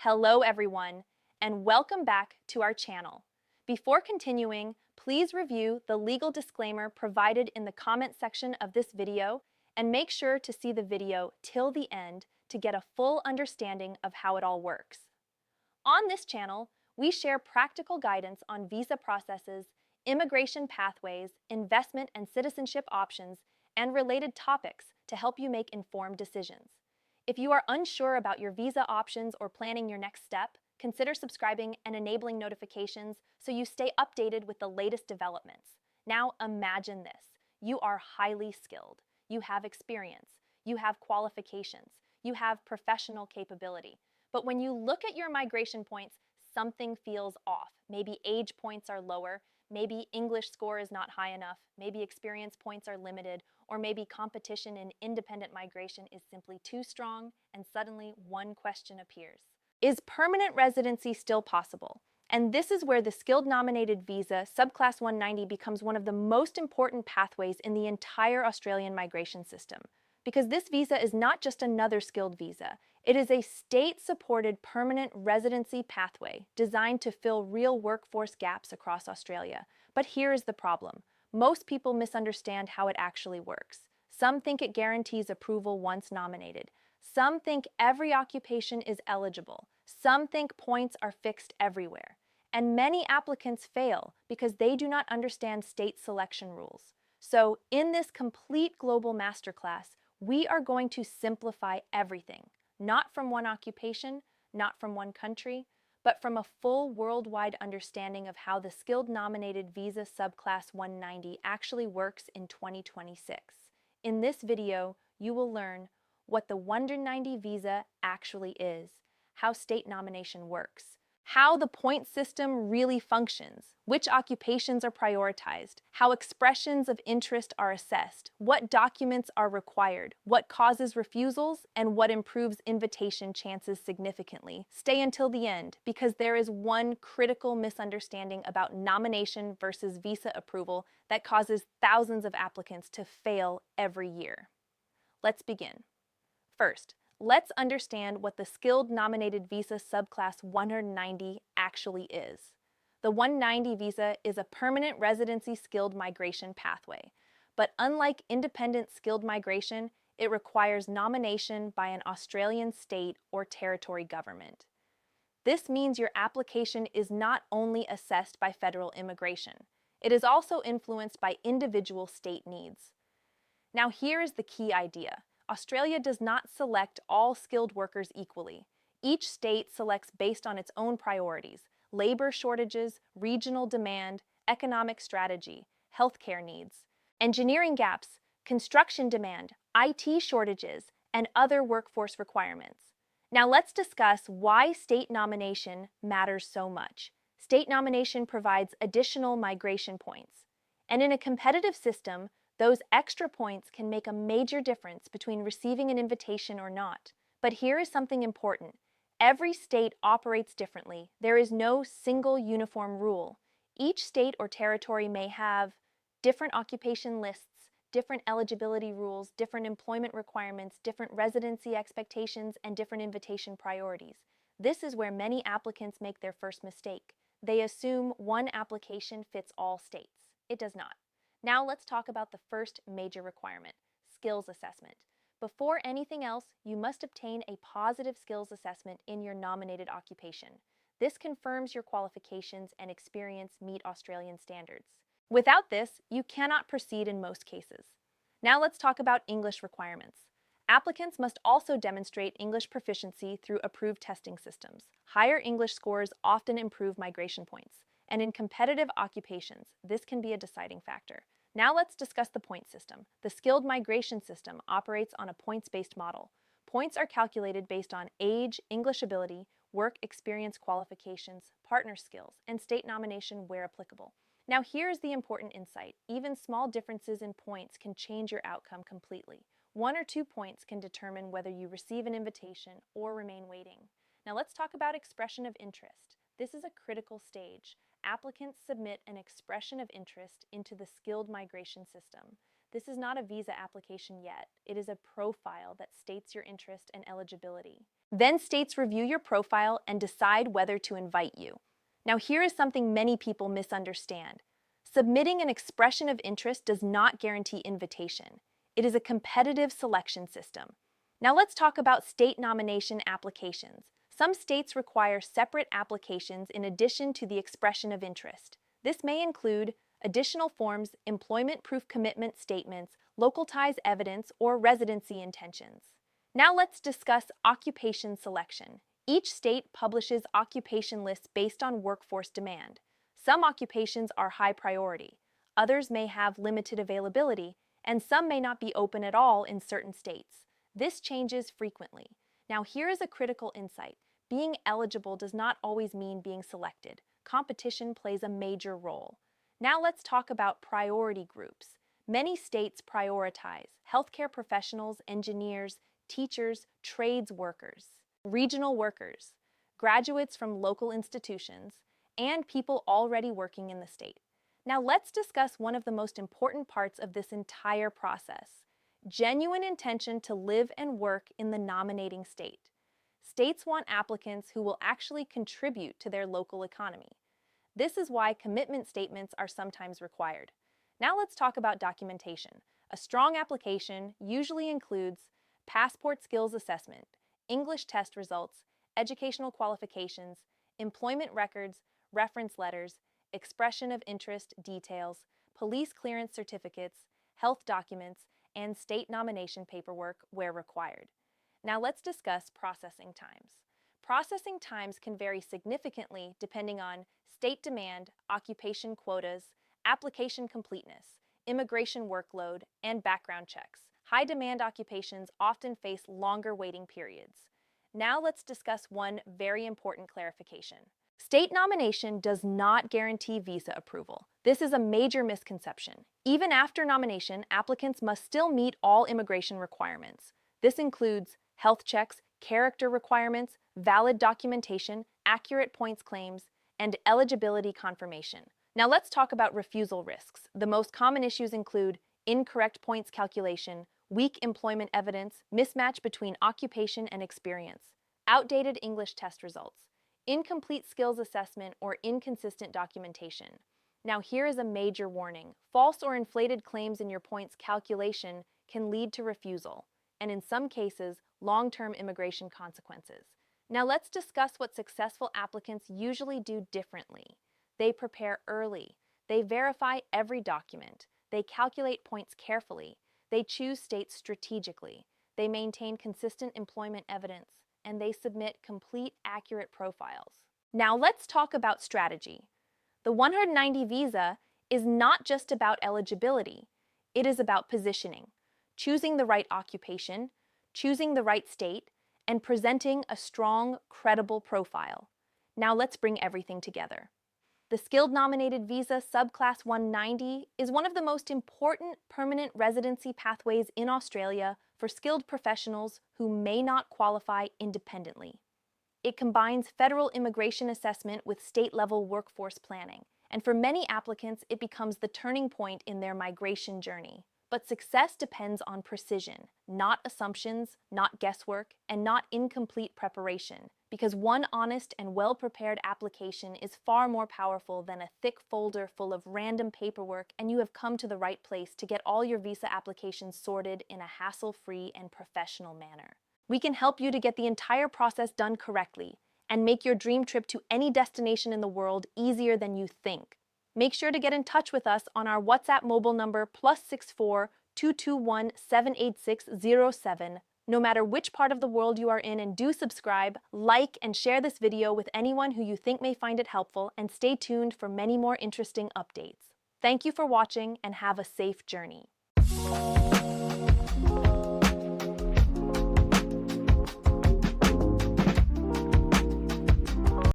Hello everyone, and welcome back to our channel. Before continuing, please review the legal disclaimer provided in the comment section of this video and make sure to see the video till the end to get a full understanding of how it all works. On this channel, we share practical guidance on visa processes, immigration pathways, investment and citizenship options, and related topics to help you make informed decisions. If you are unsure about your visa options or planning your next step, consider subscribing and enabling notifications so you stay updated with the latest developments. Now imagine this. You are highly skilled. You have experience. You have qualifications. You have professional capability. But when you look at your migration points, something feels off. Maybe age points are lower, maybe English score is not high enough, maybe experience points are limited, or maybe competition in independent migration is simply too strong, and suddenly one question appears. Is permanent residency still possible? And this is where the skilled nominated visa, subclass 190, becomes one of the most important pathways in the entire Australian migration system. Because this visa is not just another skilled visa, it is a state-supported permanent residency pathway designed to fill real workforce gaps across Australia. But here is the problem. Most people misunderstand how it actually works. Some think it guarantees approval once nominated. Some think every occupation is eligible. Some think points are fixed everywhere. And many applicants fail because they do not understand state selection rules. So, in this complete global masterclass, we are going to simplify everything, not from one occupation, not from one country, but from a full worldwide understanding of how the skilled nominated visa subclass 190 actually works in 2026. In this video, you will learn what the 190 visa actually is, how state nomination works, how the point system really functions, which occupations are prioritized, how expressions of interest are assessed, what documents are required, what causes refusals, and what improves invitation chances significantly. Stay until the end, because there is one critical misunderstanding about nomination versus visa approval that causes thousands of applicants to fail every year. Let's begin. First, let's understand what the skilled nominated visa subclass 190 actually is. The 190 visa is a permanent residency skilled migration pathway, but unlike independent skilled migration, it requires nomination by an Australian state or territory government. This means your application is not only assessed by federal immigration, it is also influenced by individual state needs. Now here is the key idea. Australia does not select all skilled workers equally. Each state selects based on its own priorities: labor shortages, regional demand, economic strategy, healthcare needs, engineering gaps, construction demand, IT shortages, and other workforce requirements. Now let's discuss why state nomination matters so much. State nomination provides additional migration points. And in a competitive system, those extra points can make a major difference between receiving an invitation or not. But here is something important. Every state operates differently. There is no single uniform rule. Each state or territory may have different occupation lists, different eligibility rules, different employment requirements, different residency expectations, and different invitation priorities. This is where many applicants make their first mistake. They assume one application fits all states. It does not. Now let's talk about the first major requirement, skills assessment. Before anything else, you must obtain a positive skills assessment in your nominated occupation. This confirms your qualifications and experience meet Australian standards. Without this, you cannot proceed in most cases. Now let's talk about English requirements. Applicants must also demonstrate English proficiency through approved testing systems. Higher English scores often improve migration points. And in competitive occupations, this can be a deciding factor. Now let's discuss the point system. The skilled migration system operates on a points-based model. Points are calculated based on age, English ability, work experience qualifications, partner skills, and state nomination where applicable. Now here's the important insight. Even small differences in points can change your outcome completely. 1 or 2 points can determine whether you receive an invitation or remain waiting. Now let's talk about expression of interest. This is a critical stage. Applicants submit an expression of interest into the skilled migration system. This is not a visa application yet. It is a profile that states your interest and eligibility. Then states review your profile and decide whether to invite you. Now, here is something many people misunderstand. Submitting an expression of interest does not guarantee invitation. It is a competitive selection system. Now let's talk about state nomination applications. Some states require separate applications in addition to the expression of interest. This may include additional forms, employment proof commitment statements, local ties evidence, or residency intentions. Now let's discuss occupation selection. Each state publishes occupation lists based on workforce demand. Some occupations are high priority, others may have limited availability, and some may not be open at all in certain states. This changes frequently. Now here is a critical insight. Being eligible does not always mean being selected. Competition plays a major role. Now let's talk about priority groups. Many states prioritize healthcare professionals, engineers, teachers, trades workers, regional workers, graduates from local institutions, and people already working in the state. Now let's discuss one of the most important parts of this entire process: genuine intention to live and work in the nominating state. States want applicants who will actually contribute to their local economy. This is why commitment statements are sometimes required. Now let's talk about documentation. A strong application usually includes passport skills assessment, English test results, educational qualifications, employment records, reference letters, expression of interest details, police clearance certificates, health documents, and state nomination paperwork where required. Now let's discuss processing times. Processing times can vary significantly depending on state demand, occupation quotas, application completeness, immigration workload, and background checks. High-demand occupations often face longer waiting periods. Now let's discuss one very important clarification. State nomination does not guarantee visa approval. This is a major misconception. Even after nomination, applicants must still meet all immigration requirements. This includes health checks, character requirements, valid documentation, accurate points claims, and eligibility confirmation. Now let's talk about refusal risks. The most common issues include incorrect points calculation, weak employment evidence, mismatch between occupation and experience, outdated English test results, incomplete skills assessment, or inconsistent documentation. Now here is a major warning. False or inflated claims in your points calculation can lead to refusal, and in some cases, long-term immigration consequences. Now let's discuss what successful applicants usually do differently. They prepare early. They verify every document. They calculate points carefully. They choose states strategically. They maintain consistent employment evidence, and they submit complete, accurate profiles. Now let's talk about strategy. The 190 visa is not just about eligibility. It is about positioning, choosing the right occupation, choosing the right state, and presenting a strong, credible profile. Now let's bring everything together. The Skilled Nominated Visa Subclass 190 is one of the most important permanent residency pathways in Australia for skilled professionals who may not qualify independently. It combines federal immigration assessment with state-level workforce planning, and for many applicants, it becomes the turning point in their migration journey. But success depends on precision, not assumptions, not guesswork, and not incomplete preparation, because one honest and well-prepared application is far more powerful than a thick folder full of random paperwork, and you have come to the right place to get all your visa applications sorted in a hassle-free and professional manner. We can help you to get the entire process done correctly and make your dream trip to any destination in the world easier than you think. Make sure to get in touch with us on our WhatsApp mobile number +64 221 786 07, no matter which part of the world you are in, and do subscribe, like, and share this video with anyone who you think may find it helpful, and stay tuned for many more interesting updates. Thank you for watching and have a safe journey.